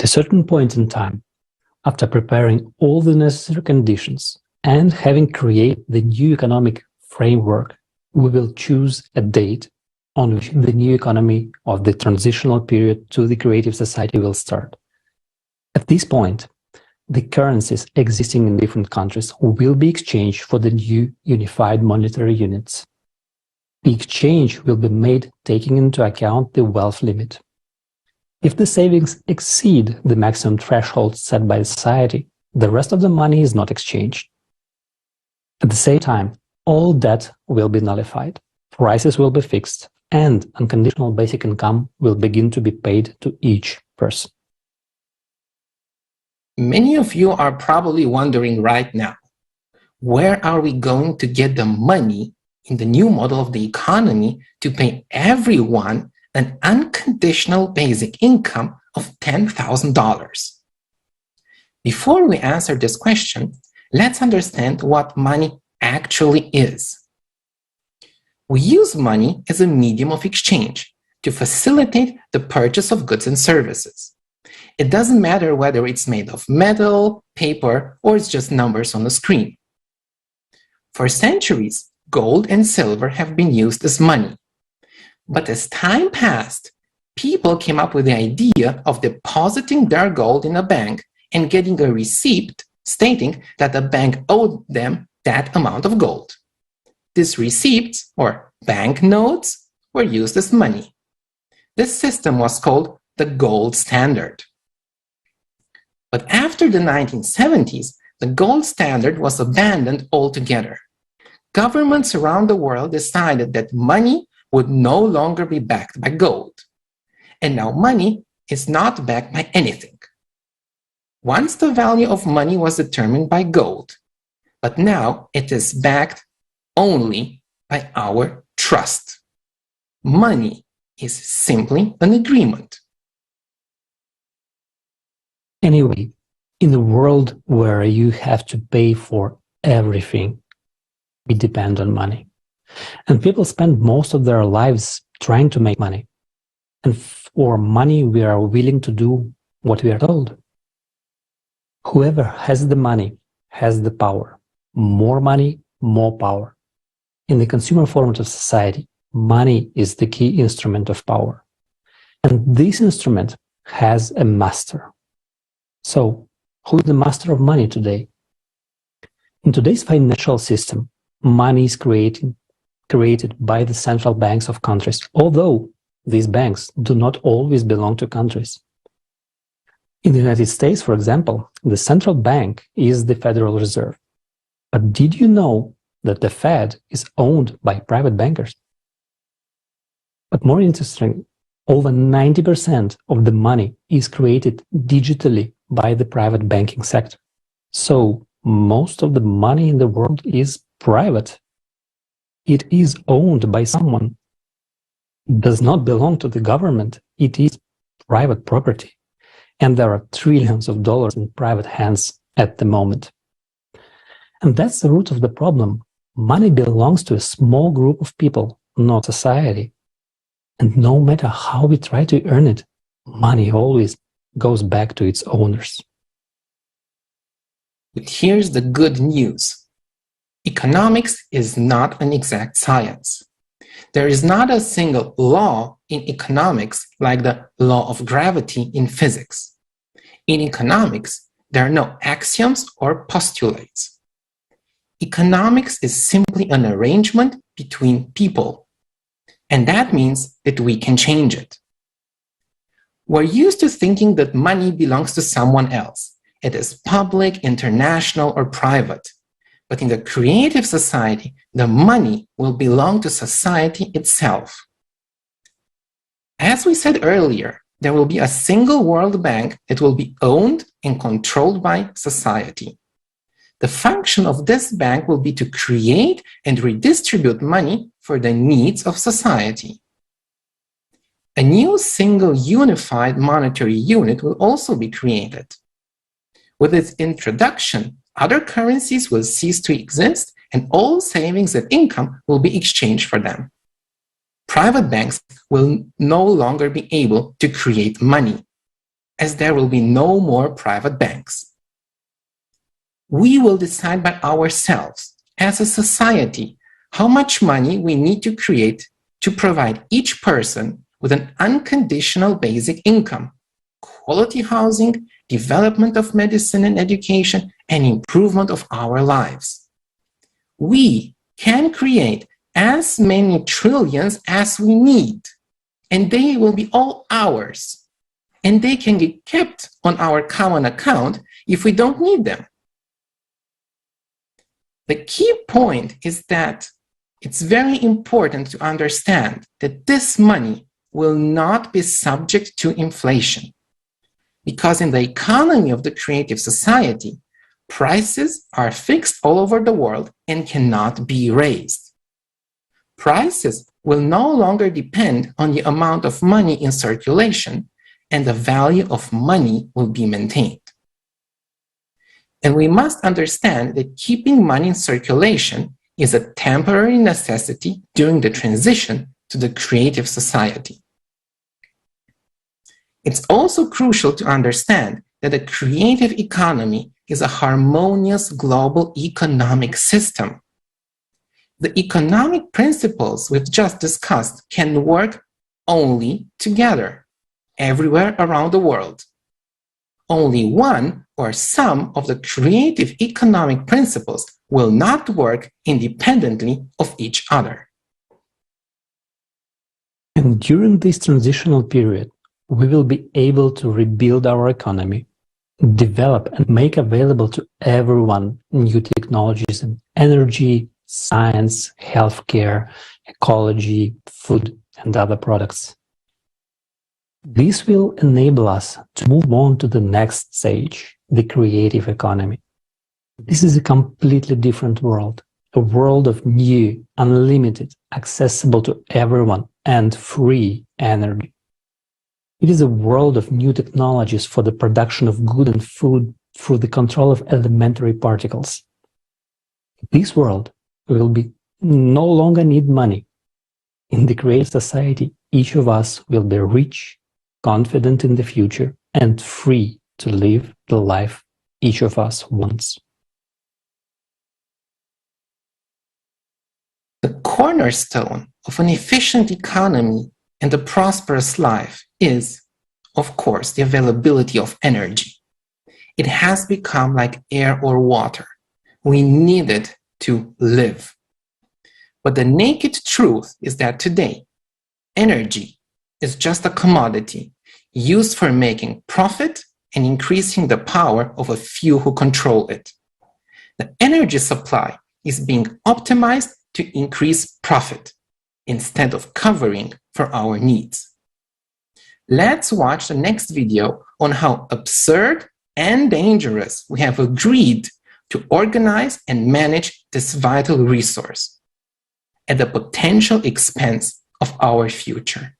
At a certain point in time, after preparing all the necessary conditions and having created the new economic framework, we will choose a date on which the new economy of the transitional period to the creative society will start. At this point, the currencies existing in different countries will be exchanged for the new unified monetary units. The exchange will be made taking into account the wealth limit. If the savings exceed the maximum threshold set by the society, the rest of the money is not exchanged. At the same time, all debt will be nullified, prices will be fixed, and unconditional basic income will begin to be paid to each person. Many of you are probably wondering right now, where are we going to get the money in the new model of the economy to pay everyone an unconditional basic income of $10,000? Before we answer this question, let's understand what money actually is. We use money as a medium of exchange to facilitate the purchase of goods and services. It doesn't matter whether it's made of metal, paper, or it's just numbers on the screen. For centuries, gold and silver have been used as money. But as time passed, people came up with the idea of depositing their gold in a bank and getting a receipt stating that the bank owed them that amount of gold. These receipts, or banknotes, were used as money. This system was called the gold standard. But after the 1970s, the gold standard was abandoned altogether. Governments around the world decided that money would no longer be backed by gold. And now money is not backed by anything. Once the value of money was determined by gold, but now it is backed only by our trust. Money is simply an agreement. Anyway, in a world where you have to pay for everything, we depend on money. And people spend most of their lives trying to make money. And for money, we are willing to do what we are told. Whoever has the money has the power. More money, more power. In the consumer format of society, money is the key instrument of power. And this instrument has a master. So, who is the master of money today? In today's financial system, money is created by the central banks of countries, although these banks do not always belong to countries. In the United States, for example, the central bank is the Federal Reserve. But did you know that the Fed is owned by private bankers? But more interesting, over 90% of the money is created digitally by the private banking sector. So most of the money in the world is private. It is owned by someone. It does not belong to the government. It is private property. And there are trillions of dollars in private hands at the moment. And that's the root of the problem. Money belongs to a small group of people, not society. And no matter how we try to earn it, money always goes back to its owners. But here's the good news. Economics is not an exact science. There is not a single law in economics like the law of gravity in physics. In economics, there are no axioms or postulates. Economics is simply an arrangement between people, and that means that we can change it. We're used to thinking that money belongs to someone else. It is public, international, or private. But in the creative society, the money will belong to society itself. As we said earlier, there will be a single world bank that will be owned and controlled by society. The function of this bank will be to create and redistribute money for the needs of society. A new single unified monetary unit will also be created. With its introduction, other currencies will cease to exist and all savings and income will be exchanged for them. Private banks will no longer be able to create money. as there will be no more private banks. We will decide by ourselves, as a society, how much money we need to create to provide each person with an unconditional basic income, quality housing, development of medicine and education, and improvement of our lives. We can create as many trillions as we need, and they will be all ours, and they can get kept on our common account if we don't need them. The key point is that it's very important to understand that this money will not be subject to inflation, because in the economy of the creative society, prices are fixed all over the world and cannot be raised. Prices will no longer depend on the amount of money in circulation, and the value of money will be maintained. And we must understand that keeping money in circulation is a temporary necessity during the transition to the creative society. It's also crucial to understand that a creative economy is a harmonious global economic system. The economic principles we've just discussed can work only together, everywhere around the world. Only one or some of the creative economic principles will not work independently of each other. And during this transitional period, we will be able to rebuild our economy, develop and make available to everyone new technologies in energy, science, healthcare, ecology, food, and other products. This will enable us to move on to the next stage, the creative economy. This is a completely different world, a world of new, unlimited, accessible to everyone, and free energy. It is a world of new technologies for the production of good and food through the control of elementary particles. This world will no longer need money. In the creative society, each of us will be rich, confident in the future, and free to live the life each of us wants. The cornerstone of an efficient economy and a prosperous life is, of course, the availability of energy. It has become like air or water. We need it to live. But the naked truth is that today, energy is just a commodity used for making profit and increasing the power of a few who control it. The energy supply is being optimized to increase profit instead of covering for our needs. Let's watch the next video on how absurd and dangerous we have agreed to organize and manage this vital resource at the potential expense of our future.